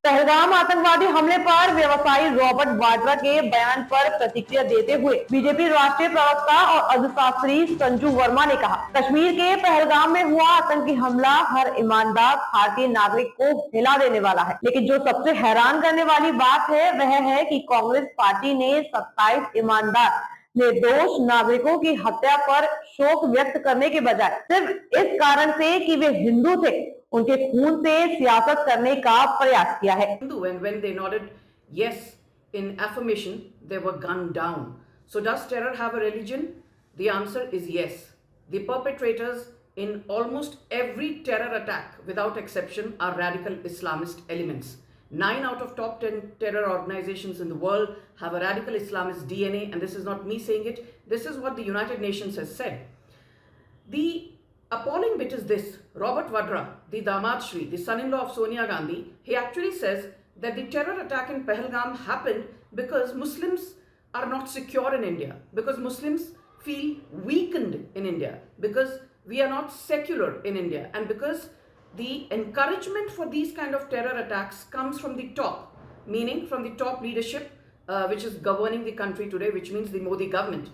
पहलगाम आतंकवादी हमले पर व्यवसायी रॉबर्ट वाड्रा के बयान पर प्रतिक्रिया देते हुए बीजेपी राष्ट्रीय प्रवक्ता और अर्थशास्त्री संजू वर्मा ने कहा, कश्मीर के पहलगाम में हुआ आतंकी हमला हर ईमानदार भारतीय नागरिक को हिला देने वाला है। लेकिन जो सबसे हैरान करने वाली बात है वह है कि कांग्रेस पार्टी ने 27 ईमानदार निर्दोष नागरिकों की हत्या पर शोक व्यक्त करने के बजाय सिर्फ इस कारण से कि वे हिंदू थे, उनके खून से सियासत करने का प्रयास किया है। And when they nodded yes in affirmation, they were gunned down. So does terror have a religion? The answer is yes. The perpetrators in almost every terror attack, without exception, are radical Islamist elements. 9 out of top 10 terror organizations in the world have a radical Islamist DNA, and this is not me saying it. This is what the United Nations has said. The appalling bit is this: Robert Vadra, the Damad Shri, the son-in-law of Sonia Gandhi, he actually says that the terror attack in Pahalgam happened because Muslims are not secure in India, because Muslims feel weakened in India, because we are not secular in India, and because the encouragement for these kind of terror attacks comes from the top, meaning from the top leadership which is governing the country today, which means the Modi government.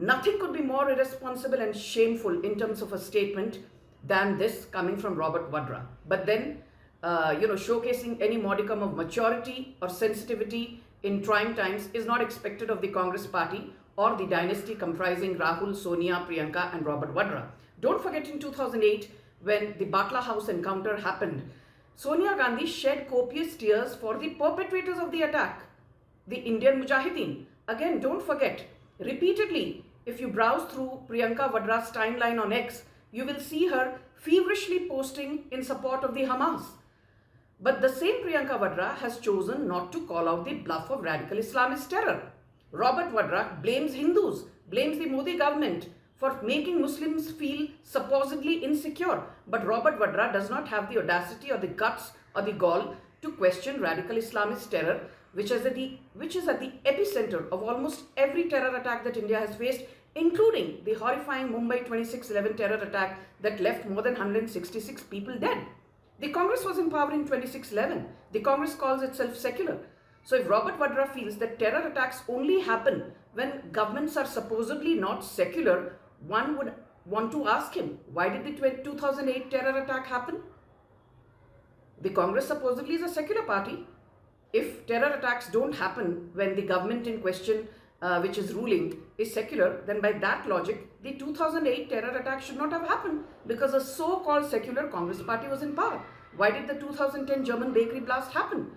Nothing could be more irresponsible and shameful in terms of a statement than this coming from Robert Vadra. But then, showcasing any modicum of maturity or sensitivity in trying times is not expected of the Congress party or the dynasty comprising Rahul, Sonia, Priyanka and Robert Vadra. Don't forget, in 2008, when the Batla House encounter happened, Sonia Gandhi shed copious tears for the perpetrators of the attack, the Indian Mujahideen. Again, don't forget, repeatedly, if you browse through Priyanka Vadra's timeline on X, you will see her feverishly posting in support of the Hamas. But the same Priyanka Vadra has chosen not to call out the bluff of radical Islamist terror. Robert Vadra blames Hindus, blames the Modi government for making Muslims feel supposedly insecure. But Robert Vadra does not have the audacity or the guts or the gall to question radical Islamist terror, which is at the epicenter of almost every terror attack that India has faced, including the horrifying Mumbai 26/11 terror attack that left more than 166 people dead. The Congress was in power in 26/11. The Congress calls itself secular. So if Robert Vadra feels that terror attacks only happen when governments are supposedly not secular, one would want to ask him, why did the 2008 terror attack happen? The Congress supposedly is a secular party. If terror attacks don't happen when the government in question, which is ruling, is secular, then by that logic, the 2008 terror attack should not have happened because a so-called secular Congress party was in power. Why did the 2010 German bakery blast happen?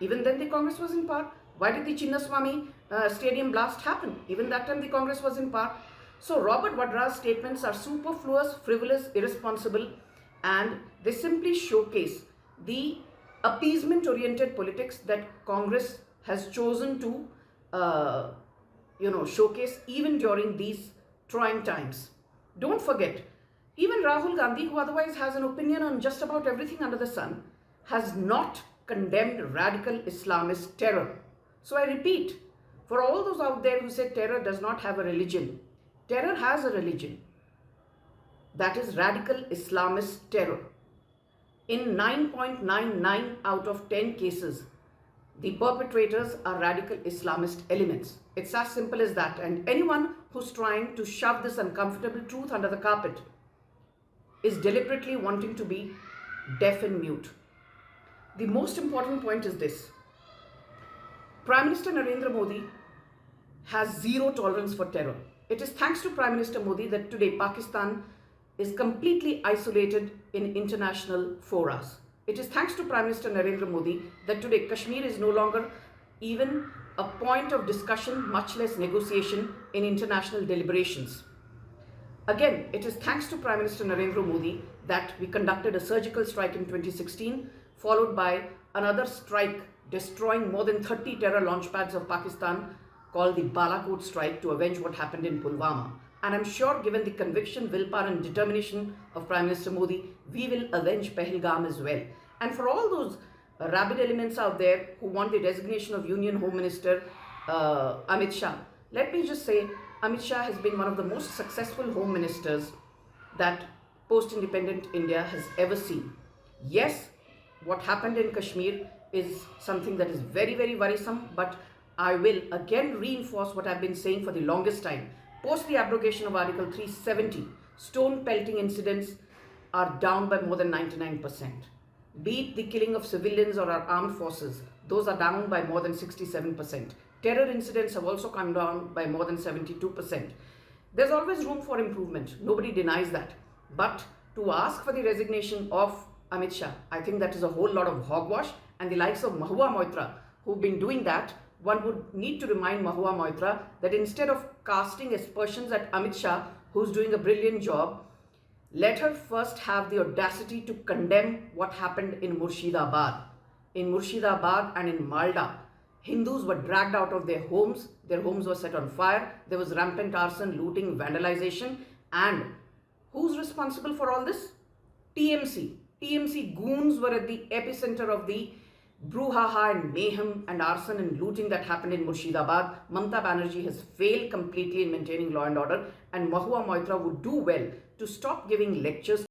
Even then the Congress was in power. Why did the Chinnaswamy stadium blast happen? Even that time the Congress was in power. So Robert Vadra's statements are superfluous, frivolous, irresponsible, and they simply showcase the appeasement-oriented politics that Congress has chosen to, showcase even during these trying times. Don't forget, even Rahul Gandhi, who otherwise has an opinion on just about everything under the sun, has not condemned radical Islamist terror. So I repeat, for all those out there who say terror does not have a religion, terror has a religion. That is radical Islamist terror. In 9.99 out of 10 cases, the perpetrators are radical Islamist elements. It's as simple as that. And anyone who's trying to shove this uncomfortable truth under the carpet is deliberately wanting to be deaf and mute. The most important point is this: Prime Minister Narendra Modi has zero tolerance for terror. It is thanks to Prime Minister Modi that today Pakistan is completely isolated in international forums. It is thanks to Prime Minister Narendra Modi that today Kashmir is no longer even a point of discussion, much less negotiation in international deliberations. Again, it is thanks to Prime Minister Narendra Modi that we conducted a surgical strike in 2016, followed by another strike destroying more than 30 terror launch pads of Pakistan called the Balakot strike to avenge what happened in Pulwama. And I'm sure, given the conviction, willpower and determination of Prime Minister Modi, we will avenge Pahalgam as well. And for all those rabid elements out there who want the designation of Union Home Minister Amit Shah, let me just say Amit Shah has been one of the most successful home ministers that post-independent India has ever seen. Yes, what happened in Kashmir is something that is very, very worrisome, but I will again reinforce what I've been saying for the longest time. Post the abrogation of Article 370, stone pelting incidents are down by more than 99%. Be it the killing of civilians or our armed forces, those are down by more than 67%. Terror incidents have also come down by more than 72%. There's always room for improvement. Nobody denies that. But to ask for the resignation of Amit Shah, I think that is a whole lot of hogwash. And the likes of Mahua Moitra, who've been doing that, one would need to remind Mahua Moitra that instead of casting aspersions at Amit Shah, who's doing a brilliant job, let her first have the audacity to condemn what happened in Murshidabad. In Murshidabad and in Malda, Hindus were dragged out of their homes were set on fire, there was rampant arson, looting, vandalization, and who's responsible for all this? TMC. TMC goons were at the epicenter of the brouhaha and mayhem and arson and looting that happened in Murshidabad. Mamata Banerjee has failed completely in maintaining law and order, and Mahua Moitra would do well to stop giving lectures